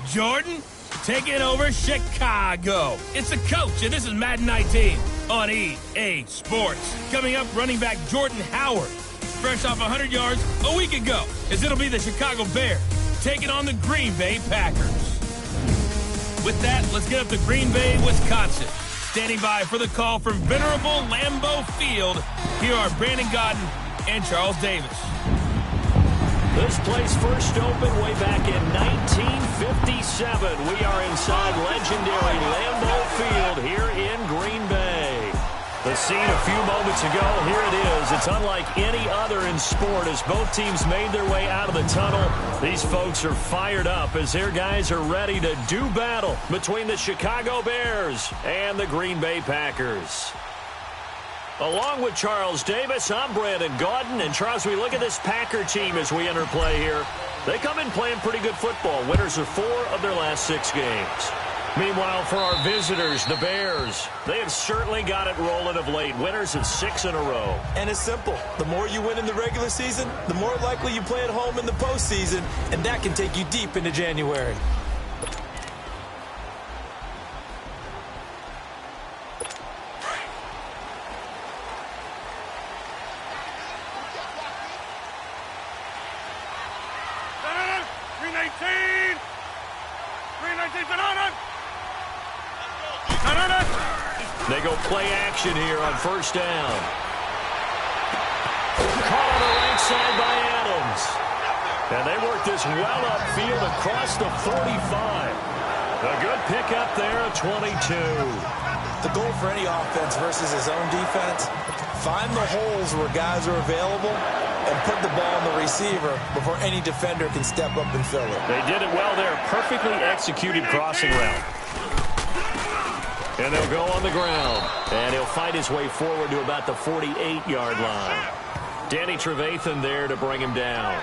Jordan taking over Chicago. It's the coach, and this is Madden 19 on EA Sports. Coming up, running back Jordan Howard, fresh off 100 yards a week ago, as it'll be the Chicago Bears taking on the Green Bay Packers. With that, let's get up to Green Bay, Wisconsin. Standing by for the call from venerable Lambeau Field, here are Brandon Gaudin and Charles Davis. This place first opened way back in 1957. We are inside legendary Lambeau Field here in Green Bay. The scene a few moments ago, here it is. It's unlike any other in sport as both teams made their way out of the tunnel. These folks are fired up as their guys are ready to do battle between the Chicago Bears and the Green Bay Packers. Along with Charles Davis, I'm Brandon Gaudin. And Charles, we look at this Packer team as we enter play here. They come in playing pretty good football. Winners of 4 of their last 6 games. Meanwhile, for our visitors, the Bears, they have certainly got it rolling of late. Winners of 6 in a row. And it's simple. The more you win in the regular season, the more likely you play at home in the postseason, and that can take you deep into January. They go play action here on first down. Caught on the right side by Adams. And they work this well upfield across the 45. A good pickup there at 22. The goal for any offense versus his own defense, find the holes where guys are available and put the ball on the receiver before any defender can step up and fill it. They did it well there. Perfectly executed crossing route. And they'll go on the ground. And he'll fight his way forward to about the 48-yard line. Danny Trevathan there to bring him down.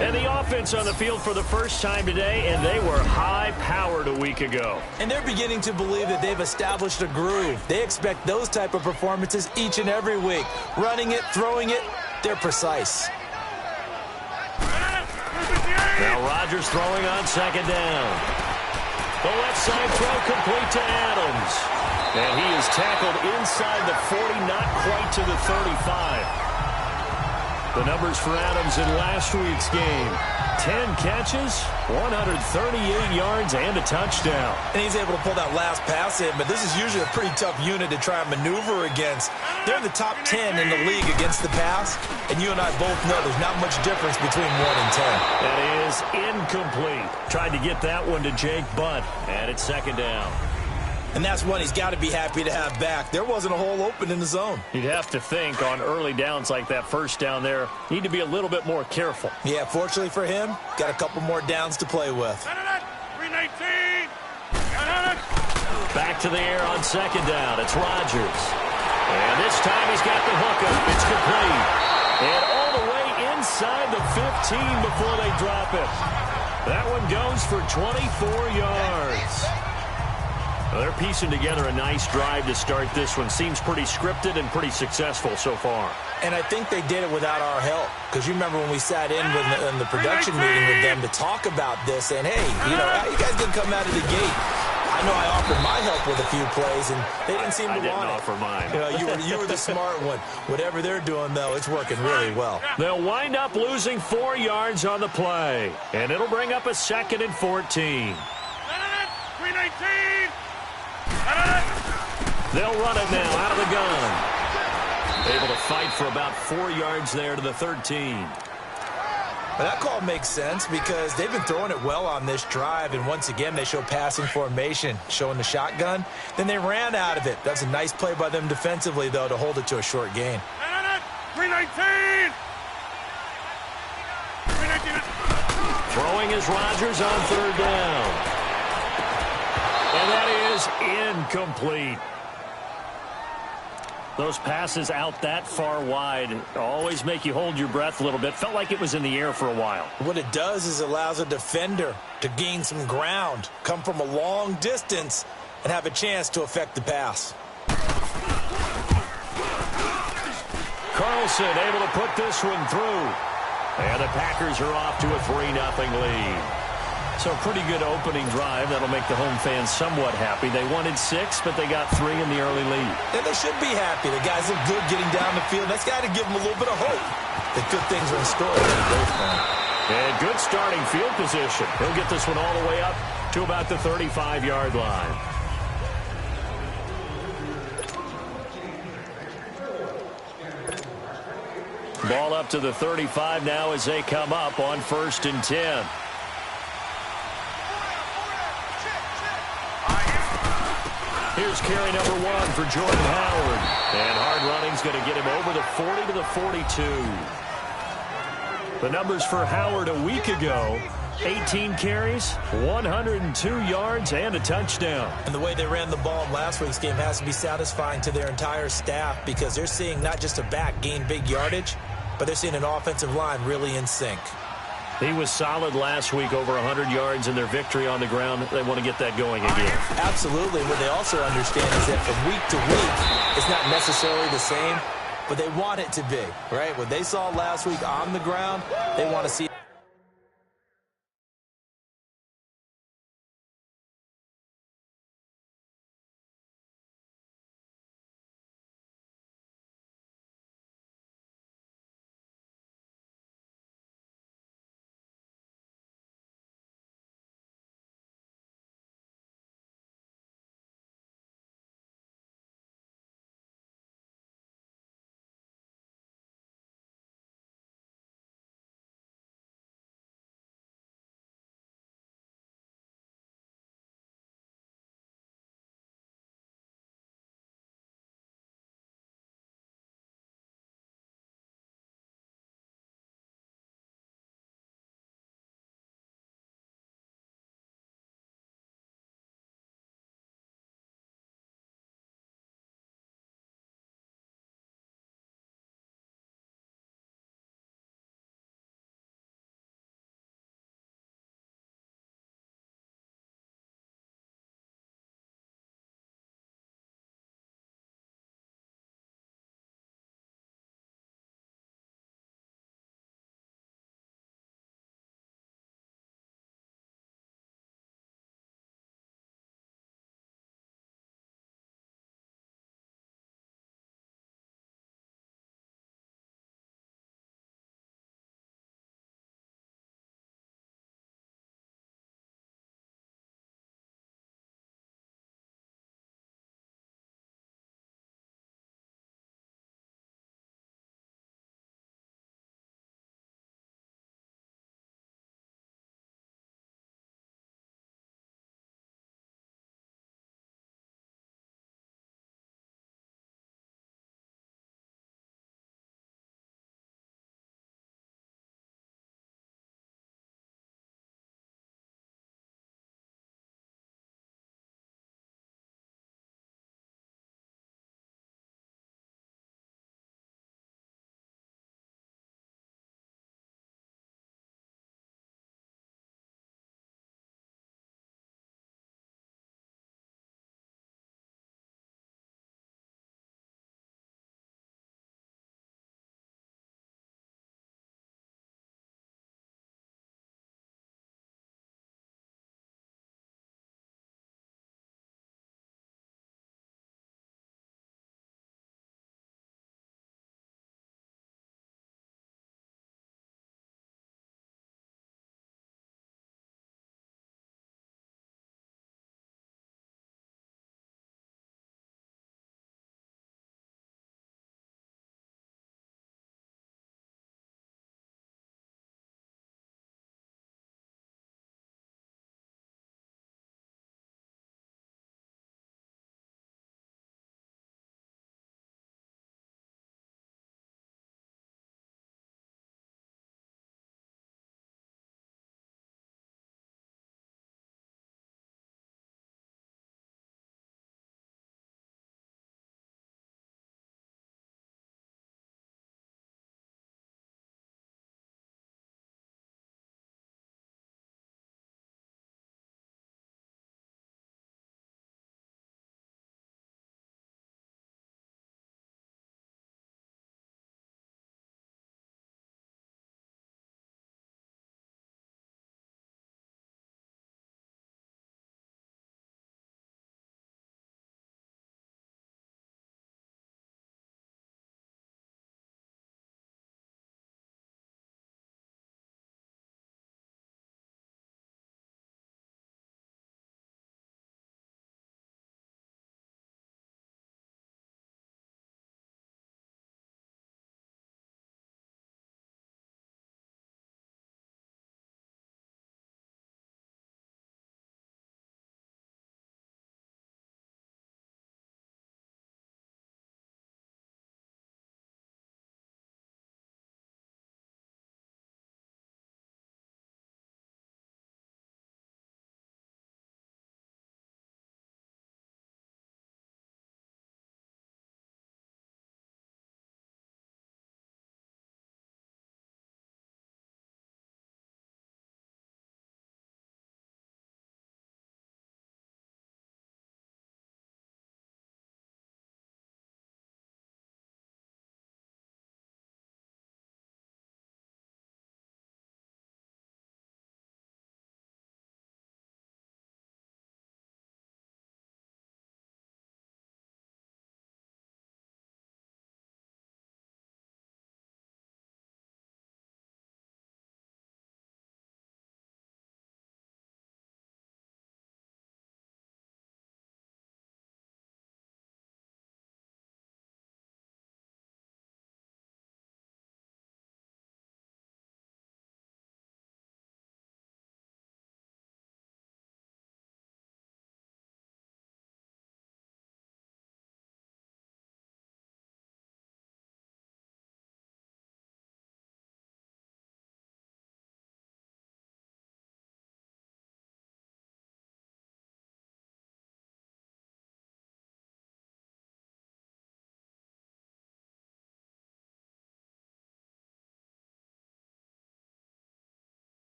And the offense on the field for the first time today, and they were high-powered a week ago. And they're beginning to believe that they've established a groove. They expect those type of performances each and every week. Running it, throwing it, they're precise. Now Rodgers throwing on second down. The left side throw complete to Adams. And he is tackled inside the 40, not quite to the 35. The numbers for Adams in last week's game. 10 catches, 138 yards, and a touchdown. And he's able to pull that last pass in, but this is usually a pretty tough unit to try and maneuver against. They're in the top 10 in the league against the pass, and you and I both know there's not much difference between 1 and 10. That is incomplete. Tried to get that one to Jake Butt, and it's second down. And that's one he's got to be happy to have back. There wasn't a hole open in the zone. You'd have to think on early downs like that first down there, need to be a little bit more careful. Yeah, fortunately for him, got a couple more downs to play with. 319. Back to the air on second down. It's Rodgers. And this time he's got the hookup. It's complete. And all the way inside the 15 before they drop it. That one goes for 24 yards. Well, they're piecing together a nice drive to start this one. Seems pretty scripted and pretty successful so far. And I think they did it without our help. Because you remember when we sat in the production meeting with them to talk about this. And, hey, you know, you guys didn't come out of the gate. I know I offered my help with a few plays, and they didn't seem to want it. I didn't offer mine. You know, you were the smart one. Whatever they're doing, though, it's working really well. They'll wind up losing 4 yards on the play. And it'll bring up a 2nd and 14. 319. They'll run it now out of the gun. Able to fight for about 4 yards there to the 13. But that call makes sense because they've been throwing it well on this drive, and once again they show passing formation, showing the shotgun. Then they ran out of it. That's a nice play by them defensively, though, to hold it to a short gain. 319. Throwing is Rodgers on third down. And that is incomplete. Those passes out that far wide always make you hold your breath a little bit. Felt like it was in the air for a while. What it does is allows a defender to gain some ground, come from a long distance, and have a chance to affect the pass. Carlson able to put this one through. And the Packers are off to a 3-0 lead. So pretty good opening drive. That'll make the home fans somewhat happy. They wanted 6, but they got 3 in the early lead. And they should be happy. The guys look good getting down the field. That's got to give them a little bit of hope that good things are in store for both of them. And good starting field position. He'll get this one all the way up to about the 35-yard line. Ball up to the 35 now as they come up on 1st and 10. Here's carry number 1 for Jordan Howard. And hard running's going to get him over the 40 to the 42. The numbers for Howard a week ago: 18 carries, 102 yards, and a touchdown. And the way they ran the ball in last week's game has to be satisfying to their entire staff, because they're seeing not just a back gain big yardage, but they're seeing an offensive line really in sync. He was solid last week, over 100 yards in their victory on the ground. They want to get that going again. Absolutely. What they also understand is that from week to week, it's not necessarily the same, but they want it to be, right? What they saw last week on the ground, they want to see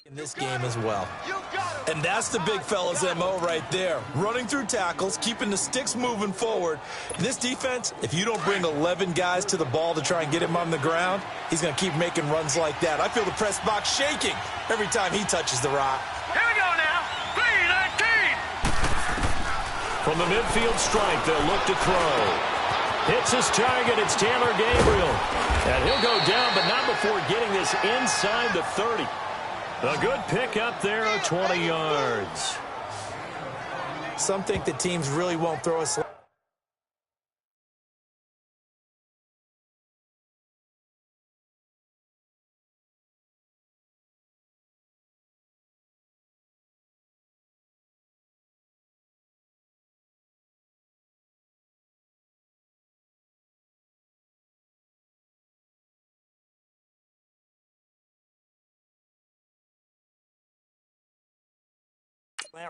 in this game as well. And that's the big fella's MO right there. Running through tackles, keeping the sticks moving forward. In this defense, if you don't bring 11 guys to the ball to try and get him on the ground, he's going to keep making runs like that. I feel the press box shaking every time he touches the rock. Here we go now. 3-19. From the midfield stripe, they'll look to throw. Hits his target. It's Taylor Gabriel. And he'll go down, but not before getting this inside the 30. A good pick up there of 20 yards. Some think the teams really won't throw us.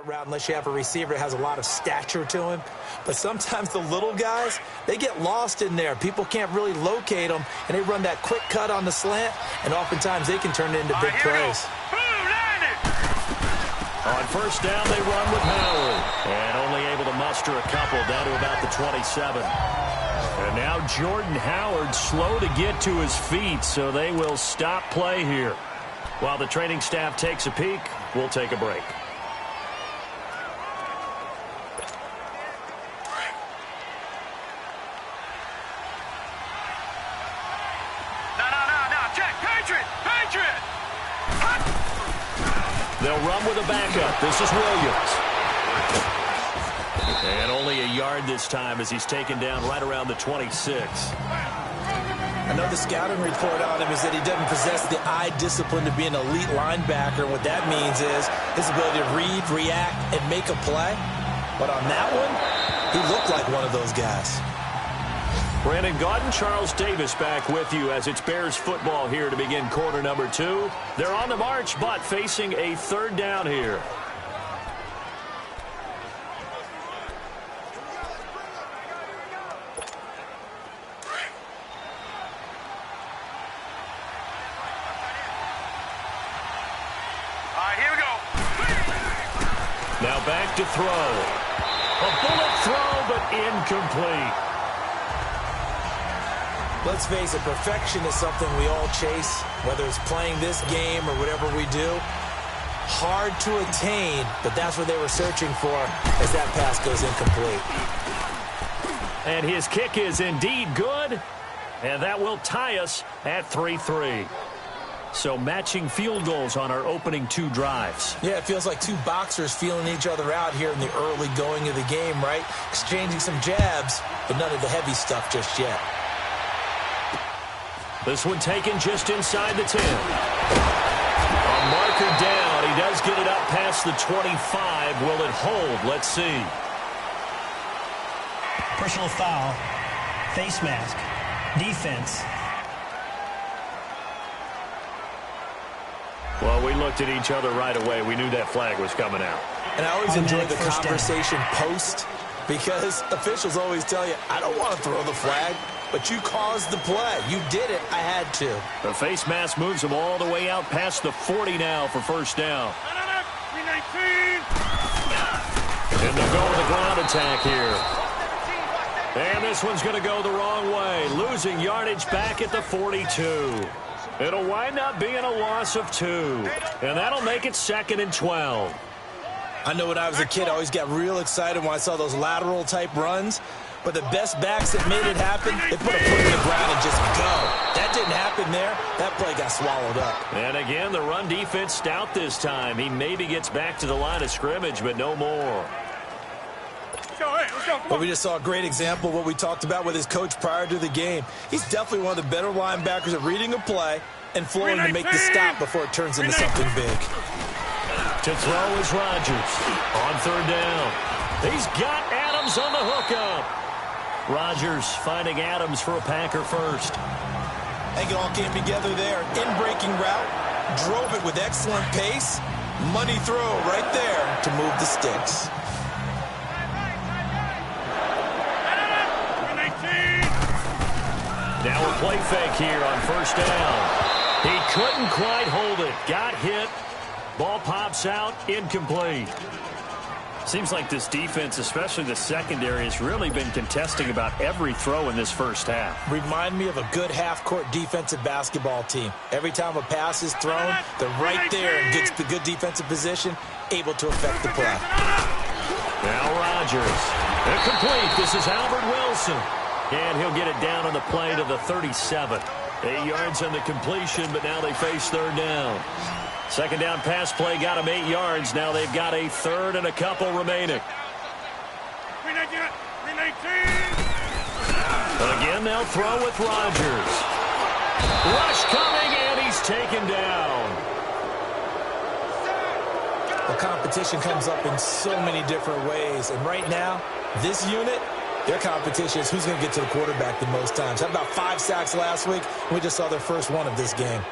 Route unless you have a receiver that has a lot of stature to him. But sometimes the little guys, they get lost in there. People can't really locate them, and they run that quick cut on the slant, and oftentimes they can turn it into big plays. On first down, they run with Howard, and only able to muster a couple down to about the 27. And now Jordan Howard slow to get to his feet, so they will stop play here. While the training staff takes a peek, we'll take a break. They'll run with a backup. This is Williams. And only a yard this time as he's taken down right around the 26. I know the scouting report on him is that he doesn't possess the eye discipline to be an elite linebacker. And what that means is his ability to read, react, and make a play. But on that one, he looked like one of those guys. Brandon Gaudin, Charles Davis back with you as it's Bears football here to begin quarter number 2. They're on the march, but facing a third down here. All right, here we go. Now back to throw. A bullet throw, but incomplete. Let's face it, perfection is something we all chase, whether it's playing this game or whatever we do. Hard to attain, but that's what they were searching for as that pass goes incomplete. And his kick is indeed good, and that will tie us at 3-3. So matching field goals on our opening 2 drives. Yeah, it feels like 2 boxers feeling each other out here in the early going of the game, right? Exchanging some jabs, but none of the heavy stuff just yet. This one taken just inside the 10. A marker down. He does get it up past the 25. Will it hold? Let's see. Personal foul. Face mask. Defense. Well, we looked at each other right away. We knew that flag was coming out. And I always enjoy the conversation post because officials always tell you, I don't want to throw the flag. But you caused the play. You did it. I had to. The face mask moves him all the way out past the 40 now for first down. And they'll go with the ground attack here. And this one's going to go the wrong way. Losing yardage back at the 42. It'll wind up being a loss of 2. And that'll make it 2nd and 12. I know when I was a kid, I always got real excited when I saw those lateral type runs. But the best backs that made it happen, they put a foot in the ground and just go. That didn't happen there. That play got swallowed up. And again, the run defense stout this time. He maybe gets back to the line of scrimmage, but no more. But we just saw a great example of what we talked about with his coach prior to the game. He's definitely one of the better linebackers at reading a play and flowing to make the stop before it turns into something big. To throw is Rodgers on third down. He's got Adams on the hookup. Rodgers finding Adams for a Packer first. I think it all came together there. In-breaking route, drove it with excellent pace. Money throw right there to move the sticks. Now a play fake here on first down. He couldn't quite hold it. Got hit. Ball pops out, incomplete. Seems like this defense, especially the secondary, has really been contesting about every throw in this first half. Remind me of a good half-court defensive basketball team. Every time a pass is thrown, they're right there in good defensive position, able to affect the play. Now Rodgers. Incomplete. This is Albert Wilson. And he'll get it down on the play to the 37. 8 yards on the completion, but now they face third down. Second down pass play got them 8 yards. Now they've got a third and a couple remaining. Again, they'll throw with Rodgers. Rush coming, and he's taken down. The competition comes up in so many different ways. And right now, this unit, their competition is who's going to get to the quarterback the most times. How about 5 sacks last week? We just saw their first one of this game.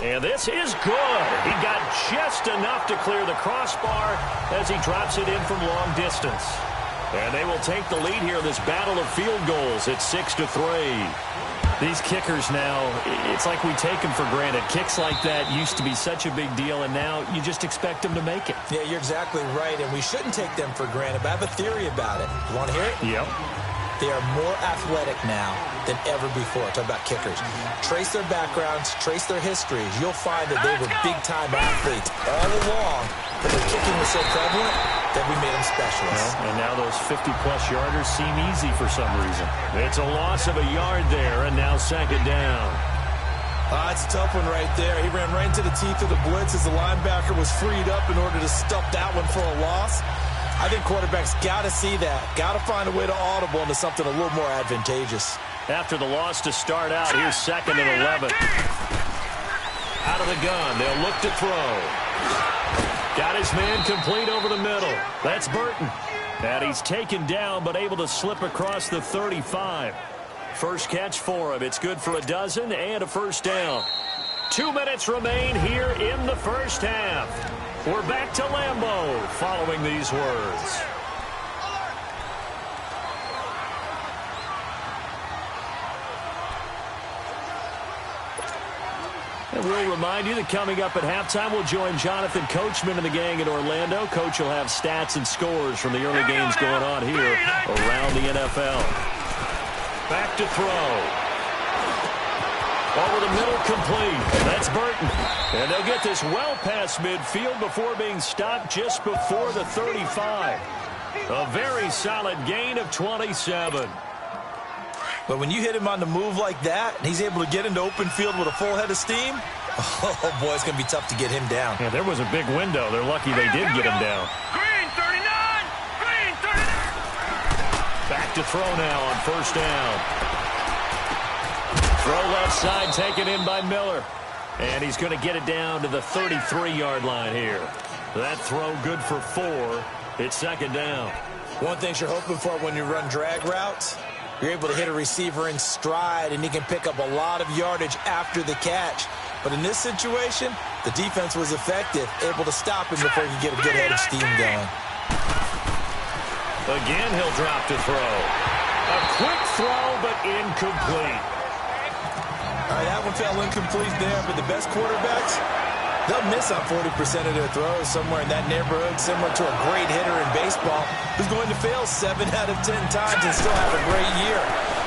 And this is good. He got just enough to clear the crossbar as he drops it in from long distance. And they will take the lead here in this battle of field goals at 6-3. These kickers now, it's like we take them for granted. Kicks like that used to be such a big deal, and now you just expect them to make it. Yeah, you're exactly right, and we shouldn't take them for granted, but I have a theory about it. You want to hear it? Yep. They are more athletic now than ever before. Talk about kickers. Trace their backgrounds, trace their histories. You'll find that they were big-time athletes all along, but their kicking was so prevalent that we made them specialists. Well, and now those 50-plus yarders seem easy for some reason. It's a loss of a yard there, and now second down. It's a tough one right there. He ran right into the teeth of the blitz as the linebacker was freed up in order to stop that one for a loss. I think quarterbacks got to see that. Got to find a way to audible into something a little more advantageous. After the loss to start out, here's second and 11. Out of the gun, they'll look to throw. Got his man complete over the middle. That's Burton. And he's taken down, but able to slip across the 35. First catch for him. It's good for a dozen and a first down. 2 minutes remain here in the first half. We're back to Lambeau following these words. And we'll remind you that coming up at halftime, we'll join Jonathan Coachman and the gang in Orlando. Coach will have stats and scores from the early games going on here around the NFL. Back to throw. Over the middle, complete. That's Burton. And they'll get this well past midfield before being stopped just before the 35. A very solid gain of 27. But when you hit him on the move like that, and he's able to get into open field with a full head of steam, oh, boy, it's going to be tough to get him down. Yeah, there was a big window. They're lucky they did get him down. Green 39! Green 39! Back to throw now on first down. Throw left side taken in by Miller. And he's going to get it down to the 33-yard line here. That throw good for 4. It's second down. One thing you're hoping for when you run drag routes, you're able to hit a receiver in stride, and he can pick up a lot of yardage after the catch. But in this situation, the defense was effective, able to stop him before he could get a good head of steam going. Again, he'll drop to throw. A quick throw, but incomplete. All right, that one fell incomplete there, but the best quarterbacks, they'll miss on 40% of their throws, somewhere in that neighborhood, similar to a great hitter in baseball who's going to fail 7 out of 10 times and still have a great year.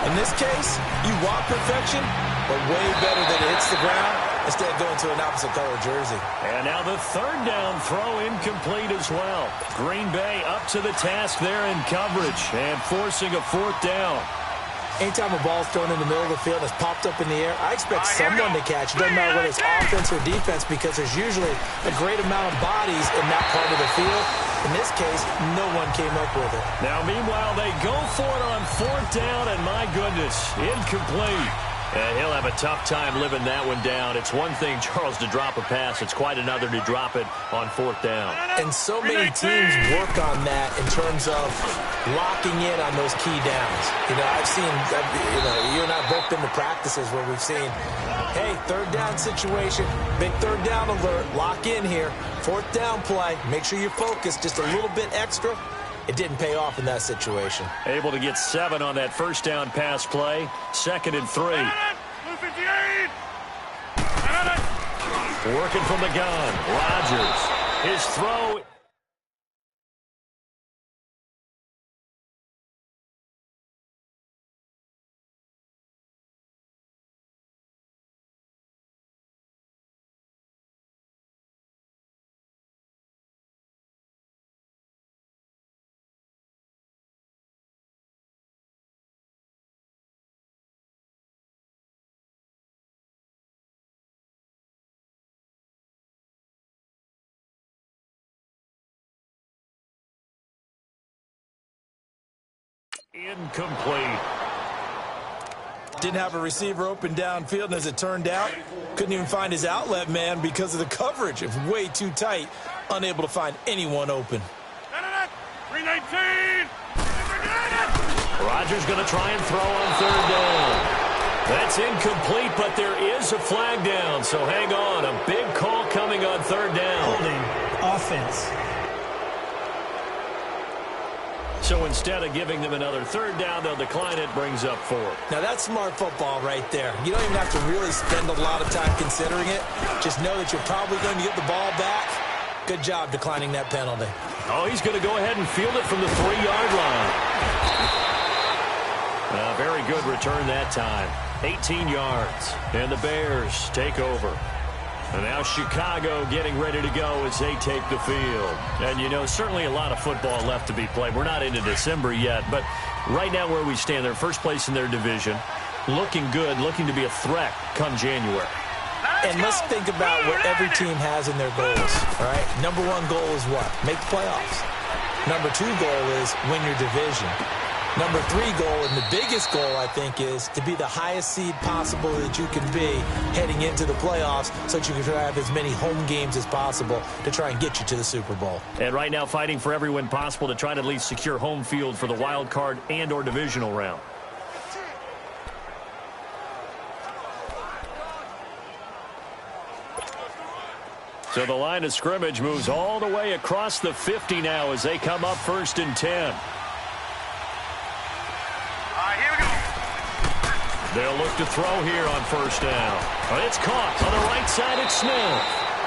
In this case, you want perfection, but way better that it hits the ground instead of going to an opposite color jersey. And now the third down throw incomplete as well. Green Bay up to the task there in coverage and forcing a fourth down. Anytime a ball's thrown in the middle of the field and it's popped up in the air, I expect someone to catch. It doesn't matter whether it's offense or defense, because there's usually a great amount of bodies in that part of the field. In this case, no one came up with it. Now, meanwhile, they go for it on fourth down, and my goodness, incomplete. And he'll have a tough time living that one down. It's one thing, Charles, to drop a pass. It's quite another to drop it on fourth down. And so many teams work on that in terms of locking in on those key downs. You know, I've seen, you and I both been to practices where we've seen, hey, third down situation, big third down alert, lock in here, fourth down play, make sure you're focused just a little bit extra. It didn't pay off in that situation. Able to get 7 on that first down pass play. Second and 3. Working from the gun. Rodgers. His throw. Incomplete. Didn't have a receiver open downfield, and as it turned out, couldn't even find his outlet man because of the coverage. It was way too tight, unable to find anyone open. 319! Rodgers going to try and throw on third down. That's incomplete, but there is a flag down, so hang on. A big call coming on third down. Holding. Offense. So instead of giving them another third down, they'll decline it, brings up 4. Now, that's smart football right there. You don't even have to really spend a lot of time considering it. Just know that you're probably going to get the ball back. Good job declining that penalty. Oh, he's going to go ahead and field it from the 3-yard line. Very good return that time. 18 yards. And the Bears take over. And now Chicago getting ready to go as they take the field. And, you know, certainly a lot of football left to be played. We're not into December yet, but right now where we stand, they're first place in their division. Looking good, looking to be a threat come January. And let's think about what every team has in their goals, all right? Number 1 goal is what? Make the playoffs. Number 2 goal is win your division. Number 3 goal, and the biggest goal, I think, is to be the highest seed possible that you can be heading into the playoffs so that you can have as many home games as possible to try and get you to the Super Bowl. And right now fighting for every win possible to try to at least secure home field for the wild card and or divisional round. So the line of scrimmage moves all the way across the 50 now as they come up 1st and 10. They'll look to throw here on 1st down. But it's caught on the right side. It's Smith.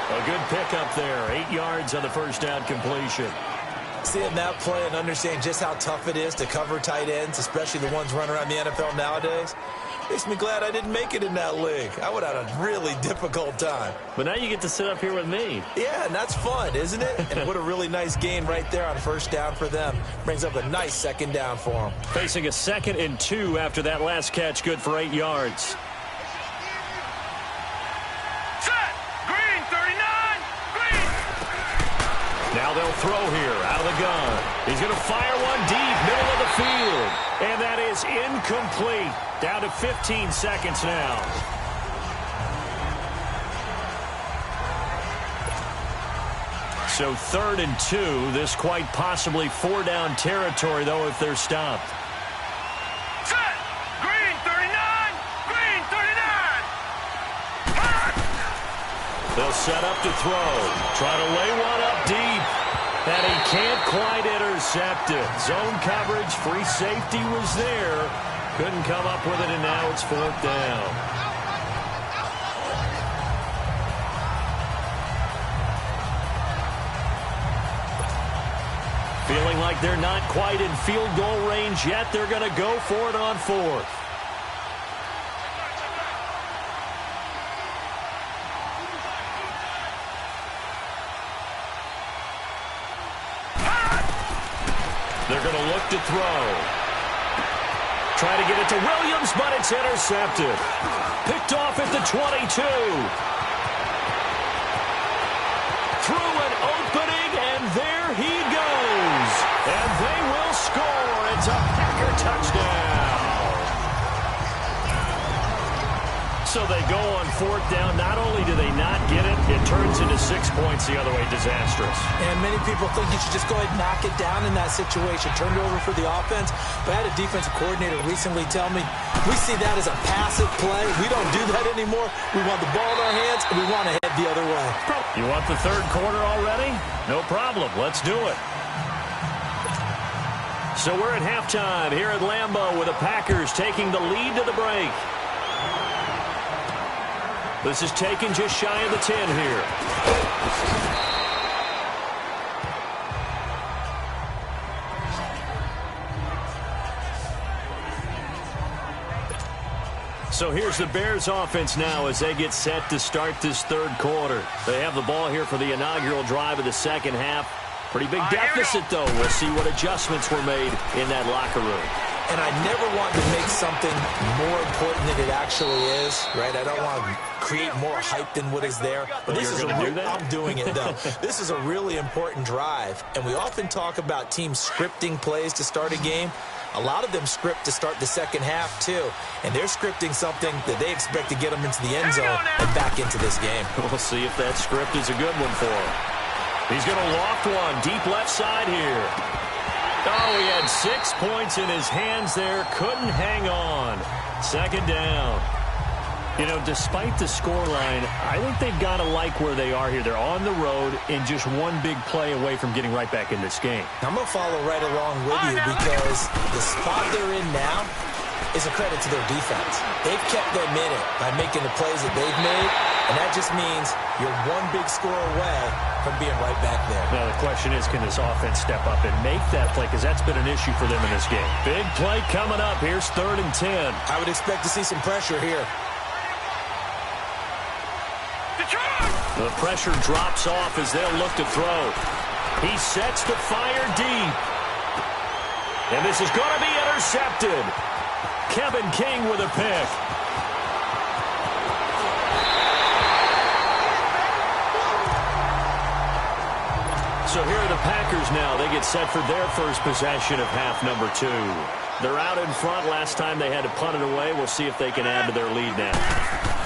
A good pickup there. 8 yards on the 1st down completion. Seeing that play and understanding just how tough it is to cover tight ends, especially the ones running around the NFL nowadays, makes me glad I didn't make it in that league. I would have had a really difficult time. But now you get to sit up here with me. Yeah, and that's fun, isn't it? And what a really nice gain right there on 1st down for them. Brings up a nice 2nd down for them. Facing a 2nd and 2 after that last catch, good for 8 yards. Set! Green, 39! Green! Now they'll throw here out of the gun. He's going to fire one deep, middle of the field. And that is incomplete. Down to 15 seconds now. So 3rd and 2. This quite possibly 4-down territory, though, if they're stopped. Set! Green, 39! Green, 39! They'll set up to throw. Try to lay one up deep. And he can't quite intercept it. Zone coverage, free safety was there. Couldn't come up with it, and now it's 4th down. Feeling like they're not quite in field goal range yet. They're going to go for it on 4th. They're going to look to throw. Try to get it to Williams, but it's intercepted. Picked off at the 22. Through an opening, and there he goes. And they will score. It's a Packer touchdown. So they go on 4th down. Not only do they not get it, it turns into 6 points the other way. Disastrous. And many people think you should just go ahead and knock it down in that situation. Turn it over for the offense. But I had a defensive coordinator recently tell me, we see that as a passive play. We don't do that anymore. We want the ball in our hands, and we want to head the other way. You want the 3rd quarter already? No problem. Let's do it. So we're at halftime here at Lambeau with the Packers taking the lead to the break. This is taken just shy of the 10 here. So here's the Bears offense now as they get set to start this third quarter. They have the ball here for the inaugural drive of the second half. Pretty big deficit, though. We'll see what adjustments were made in that locker room. And I never want to make something more important than it actually is, right? I don't want to create more hype than what is there. But this is I'm doing it, though. This is a really important drive. And we often talk about teams scripting plays to start a game. A lot of them script to start the second half, too. And they're scripting something that they expect to get them into the end zone and back into this game. We'll see if that script is a good one for him. He's going to loft one deep left side here. Oh, he had 6 points in his hands there. Couldn't hang on. Second down. You know, despite the scoreline, I think they've got to like where they are here. They're on the road and just one big play away from getting right back in this game. I'm going to follow right along with you because the spot they're in now is a credit to their defense. They've kept them in it by making the plays that they've made, and that just means you're one big score away from being right back there. Now, the question is, can this offense step up and make that play? Because that's been an issue for them in this game. Big play coming up. Here's 3rd and 10. I would expect to see some pressure here. The pressure drops off as they'll look to throw. He sets to fire deep. And this is going to be intercepted. Kevin King with a pick. So here are the Packers now. They get set for their first possession of half number 2. They're out in front. Last time they had to punt it away. We'll see if they can add to their lead now.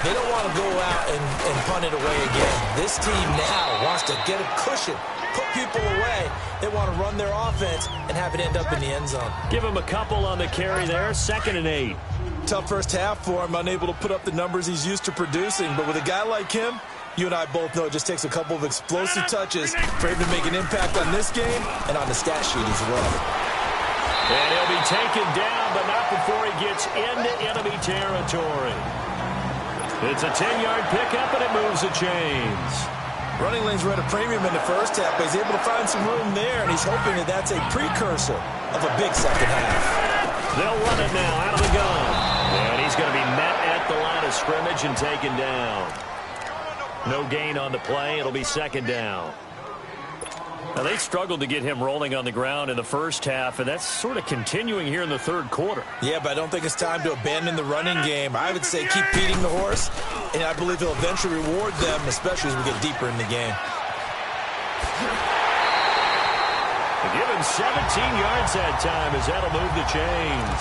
They don't want to go out and punt it away again. This team now wants to get a cushion, put people away. They want to run their offense and have it end up in the end zone. Give him a couple on the carry there. 2nd and 8. Tough first half for him, unable to put up the numbers he's used to producing. But with a guy like him, you and I both know it just takes a couple of explosive touches for him to make an impact on this game and on the stat sheet as well. And he'll be taken down, but not before he gets into enemy territory. It's a 10-yard pickup, and it moves the chains. Running lanes were at a premium in the first half, but he's able to find some room there, and he's hoping that that's a precursor of a big second half. They'll run it now out of the gun. And he's going to be met at the line of scrimmage and taken down. No gain on the play. It'll be 2nd down. Now, they struggled to get him rolling on the ground in the first half, and that's sort of continuing here in the third quarter. Yeah, but I don't think it's time to abandon the running game. I would say keep feeding the horse, and I believe he'll eventually reward them, especially as we get deeper in the game. Give him 17 yards that time as that'll move the chains.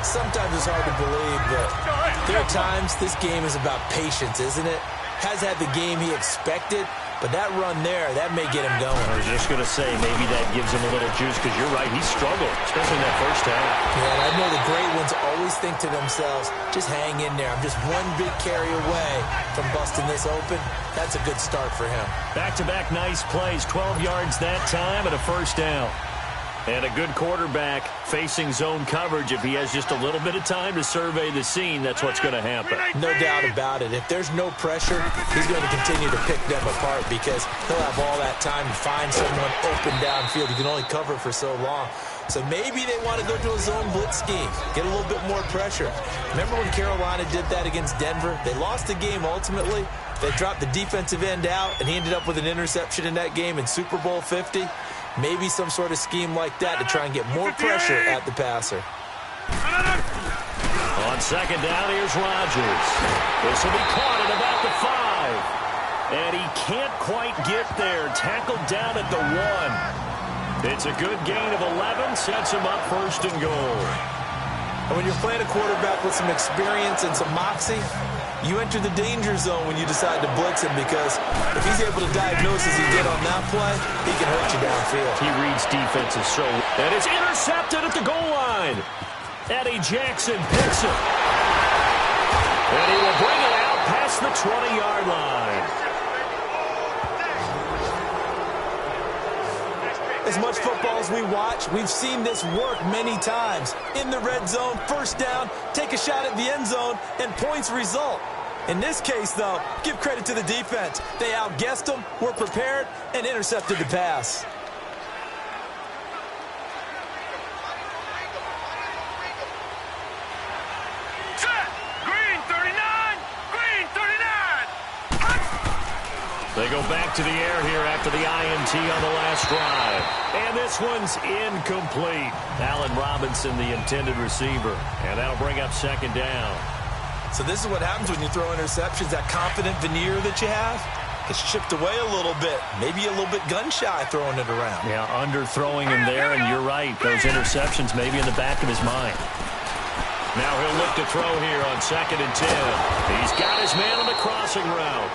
Sometimes it's hard to believe, but there are times this game is about patience, isn't it? Has had the game he expected, but that run there, that may get him going. I was just going to say, maybe that gives him a little juice, because you're right, he struggled, especially in that first half. Yeah, and I know the great ones always think to themselves, just hang in there. I'm just one big carry away from busting this open. That's a good start for him. Back-to-back nice plays, 12 yards that time and a first down. And a good quarterback facing zone coverage. If he has just a little bit of time to survey the scene, that's what's going to happen. No doubt about it. If there's no pressure, he's going to continue to pick them apart because he'll have all that time to find someone open downfield. He can only cover for so long. So maybe they want to go to a zone blitz scheme, get a little bit more pressure. Remember when Carolina did that against Denver? They lost the game ultimately. They dropped the defensive end out, and he ended up with an interception in that game in Super Bowl 50. Maybe some sort of scheme like that to try and get more pressure at the passer. On second down, here's Rodgers. This will be caught at about the 5. And he can't quite get there. Tackled down at the 1. It's a good gain of 11. Sets him up 1st and goal. And when you're playing a quarterback with some experience and some moxie, you enter the danger zone when you decide to blitz him because if he's able to diagnose as he did on that play, he can hurt you downfield. He reads defenses so well. And it's intercepted at the goal line. Eddie Jackson picks it. And he will bring it out past the 20-yard line. As much football as we watch, we've seen this work many times. In the red zone, first down, take a shot at the end zone, and points result. In this case, though, give credit to the defense. They outguessed them, were prepared, and intercepted the pass. Set. Green 39. Green 39. They go back to the air here after the INT on the last drive. And this one's incomplete. Allen Robinson, the intended receiver. And that'll bring up second down. So this is what happens when you throw interceptions. That confident veneer that you have gets chipped away a little bit. Maybe a little bit gun-shy throwing it around. Yeah, underthrowing him there, and you're right. Those interceptions maybe in the back of his mind. Now he'll look to throw here on 2nd and 10. He's got his man on the crossing route.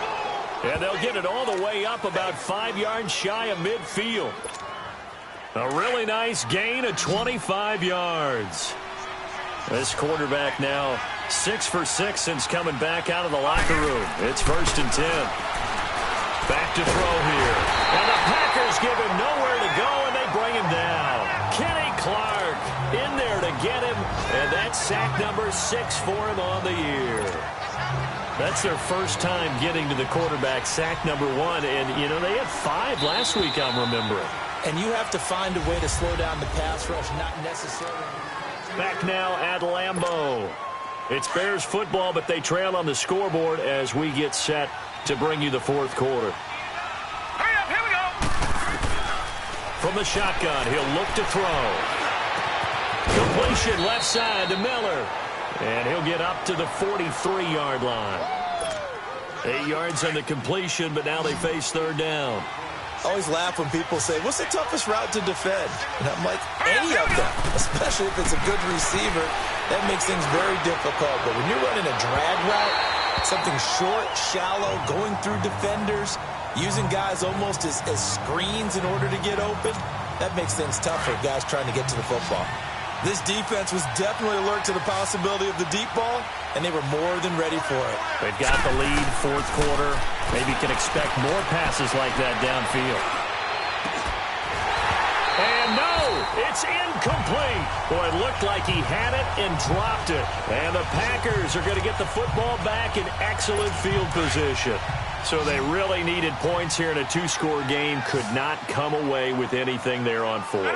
And they'll get it all the way up about 5 yards shy of midfield. A really nice gain of 25 yards. This quarterback now 6 for 6 since coming back out of the locker room. It's 1st and 10. Back to throw here. And the Packers give him nowhere to go, and they bring him down. Kenny Clark in there to get him, and that's sack number 6 for him on the year. That's their first time getting to the quarterback, sack number 1. And, you know, they had 5 last week, I'm remembering. And you have to find a way to slow down the pass rush, not necessarily. Back now at Lambeau. It's Bears football, but they trail on the scoreboard as we get set to bring you the 4th quarter. Hurry up, here we go. From the shotgun, he'll look to throw. Completion left side to Miller. And he'll get up to the 43-yard line. 8 yards on the completion, but now they face 3rd down. I always laugh when people say, what's the toughest route to defend? And I'm like, any of them, especially if it's a good receiver. That makes things very difficult. But when you're running a drag route, something short, shallow, going through defenders, using guys almost as screens in order to get open, that makes things tough for guys trying to get to the football. This defense was definitely alert to the possibility of the deep ball, and they were more than ready for it. They've got the lead, 4th quarter. Maybe can expect more passes like that downfield. And no, it's incomplete. Boy, it looked like he had it and dropped it. And the Packers are going to get the football back in excellent field position. So they really needed points here in a 2-score game. Could not come away with anything there on 4th.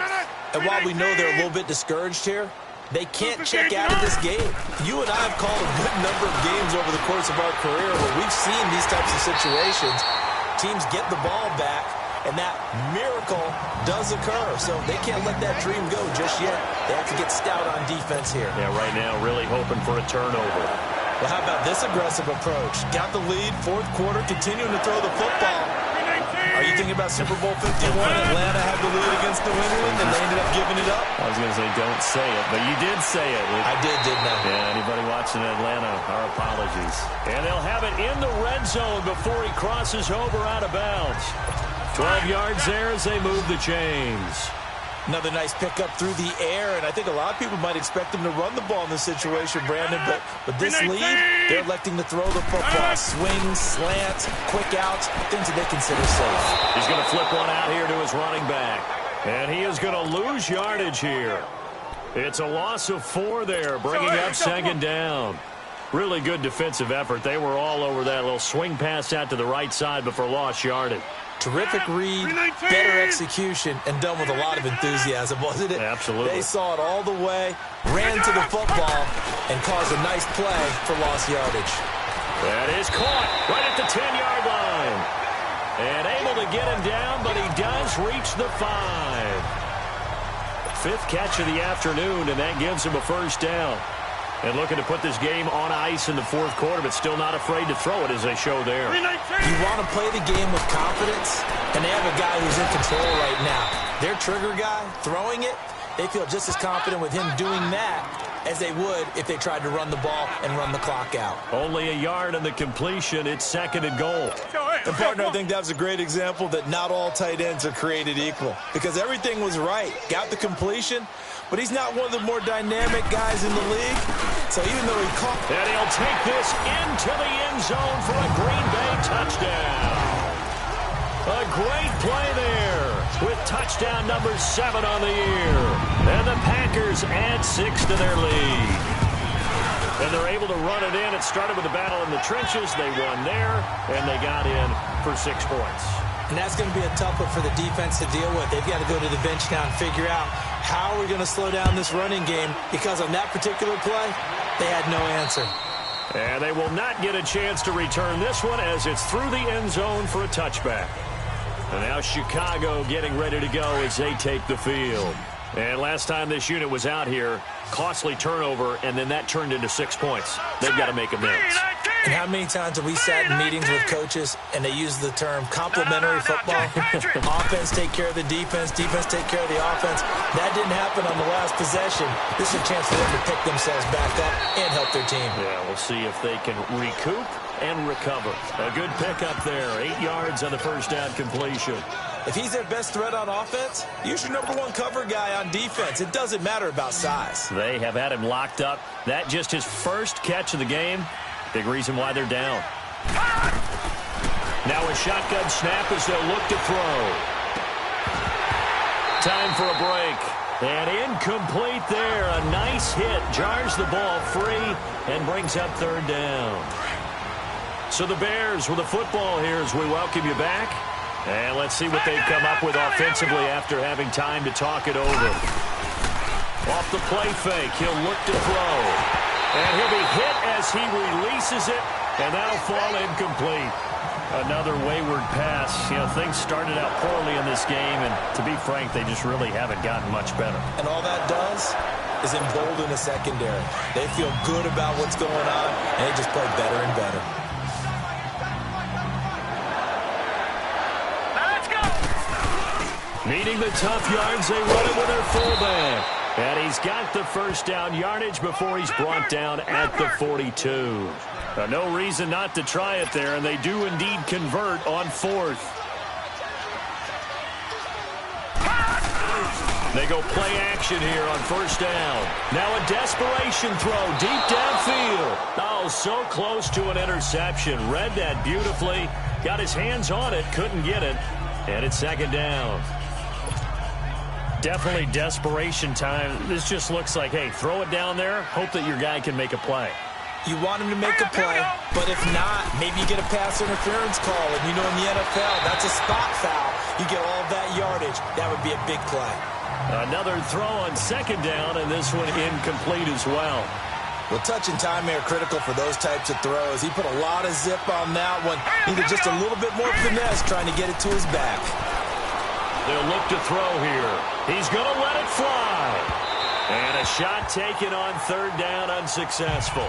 And while we know they're a little bit discouraged here, they can't check out of this game. You and I have called a good number of games over the course of our career where we've seen these types of situations. Teams get the ball back, and that miracle does occur. So they can't let that dream go just yet. They have to get stout on defense here. Yeah, right now really hoping for a turnover. Well, how about this aggressive approach? Got the lead, 4th quarter, continuing to throw the football. Are you thinking about Super Bowl 51? Atlanta had the lead against New England, and they ended up giving it up? I was going to say don't say it, but you did say it. I did, didn't I? Yeah, anybody watching Atlanta, our apologies. And they'll have it in the red zone before he crosses over out of bounds. 12 yards there as they move the chains. Another nice pickup through the air, and I think a lot of people might expect them to run the ball in this situation, Brandon, but with this lead, they're electing to throw the football. Swings, slants, quick outs, things that they consider safe. He's going to flip one out here to his running back, and he is going to lose yardage here. It's a loss of 4 there, bringing up 2nd down. Really good defensive effort. They were all over that little swing pass out to the right side before lost yardage. Terrific read, better execution, and done with a lot of enthusiasm, wasn't it? Absolutely. They saw it all the way, ran to the football, and caused a nice play for lost yardage. That is caught right at the 10-yard line. And able to get him down, but he does reach the 5. 5th catch of the afternoon, and that gives him a 1st down. And looking to put this game on ice in the 4th quarter, but still not afraid to throw it as they show there. You want to play the game with confidence, and they have a guy who's in control right now. Their trigger guy, throwing it, they feel just as confident with him doing that as they would if they tried to run the ball and run the clock out. Only a yard on the completion. It's 2nd and goal. And, partner, I think that was a great example that not all tight ends are created equal, because everything was right. Got the completion, but he's not one of the more dynamic guys in the league. So even though he caught... And he'll take this into the end zone for a Green Bay touchdown. A great play there with touchdown number 7 on the year. And the Packers add 6 to their lead. And they're able to run it in. It started with a battle in the trenches. They won there, and they got in for 6 points. And that's going to be a tough one for the defense to deal with. They've got to go to the bench now and figure out how we're going to slow down this running game, because on that particular play, they had no answer. And they will not get a chance to return this one as it's through the end zone for a touchback. And now Chicago getting ready to go as they take the field. And last time this unit was out here, costly turnover, and then that turned into 6 points. They've got to make amends. And how many times have we sat in meetings with coaches and they use the term complementary football? Offense take care of the defense, defense take care of the offense. That didn't happen on the last possession. This is a chance for them to pick themselves back up and help their team. Yeah, we'll see if they can recoup and recover. A good pickup there, 8 yards on the first down completion. If he's their best threat on offense, use your #1 cover guy on defense. It doesn't matter about size. They have had him locked up. That just his first catch of the game. Big reason why they're down. Now a shotgun snap as they'll look to throw. Time for a break. And incomplete there. A nice hit. Jars the ball free and brings up 3rd down. So the Bears with the football here as we welcome you back. And let's see what they've come up with offensively after having time to talk it over. Off the play fake, he'll look to throw. And he'll be hit as he releases it, and that'll fall incomplete. Another wayward pass. You know, things started out poorly in this game, and to be frank, they just really haven't gotten much better. And all that does is embolden the secondary. They feel good about what's going on, and they just play better and better. Meeting the tough yards, they run it with their fullback. And he's got the first down yardage before he's brought down at the 42. No reason not to try it there, and they do indeed convert on 4th. They go play action here on 1st down. Now a desperation throw deep downfield. Oh, so close to an interception. Read that beautifully. Got his hands on it, couldn't get it. And it's 2nd down. Definitely desperation time. This just looks like, hey, throw it down there, hope that your guy can make a play. You want him to make a play, but if not, maybe you get a pass interference call. And you know in the NFL, that's a spot foul. You get all that yardage. That would be a big play. Another throw on 2nd down, and this one incomplete as well. Well, touch and time are critical for those types of throws. He put a lot of zip on that one. Needed just a little bit more finesse trying to get it to his back. They'll look to throw here. He's going to let it fly. And a shot taken on 3rd down, unsuccessful.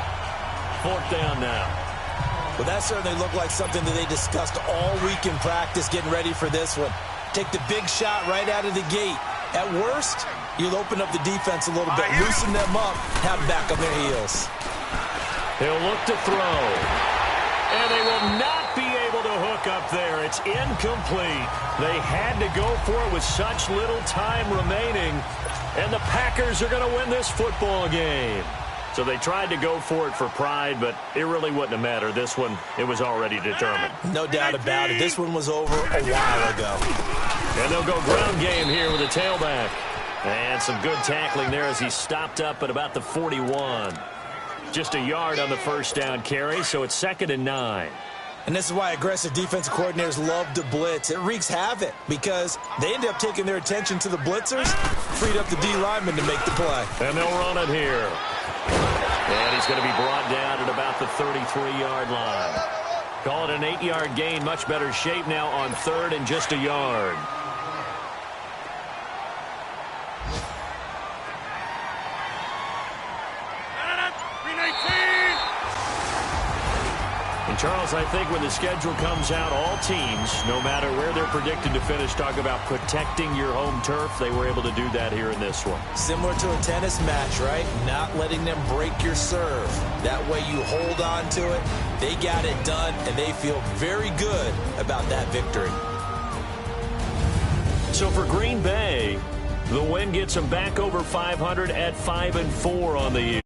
4th down now. Well, that certainly looked like something that they discussed all week in practice getting ready for this one. Take the big shot right out of the gate. At worst, you'll open up the defense a little bit, loosen them up, have them back on their heels. He'll look to throw. And they will not be able to hook up there. It's incomplete. They had to go for it with such little time remaining. And the Packers are going to win this football game. So they tried to go for it for pride, but it really wouldn't have mattered. This one, it was already determined. No doubt about it. This one was over a while ago. And they'll go ground game here with a tailback. And some good tackling there as he stopped up at about the 41. Just a yard on the 1st down carry, so it's 2nd and 9. And this is why aggressive defensive coordinators love to blitz. It wreaks havoc because they end up taking their attention to the blitzers, freed up the D lineman to make the play. And they'll run it here. And he's going to be brought down at about the 33-yard line. Call it an 8-yard gain. Much better shape now on 3rd and just a yard. And Charles, I think when the schedule comes out, all teams, no matter where they're predicted to finish, talk about protecting your home turf. They were able to do that here in this one. Similar to a tennis match, right? Not letting them break your serve. That way you hold on to it. They got it done, and they feel very good about that victory. So for Green Bay, the win gets them back over 500 at 5-4 on the year.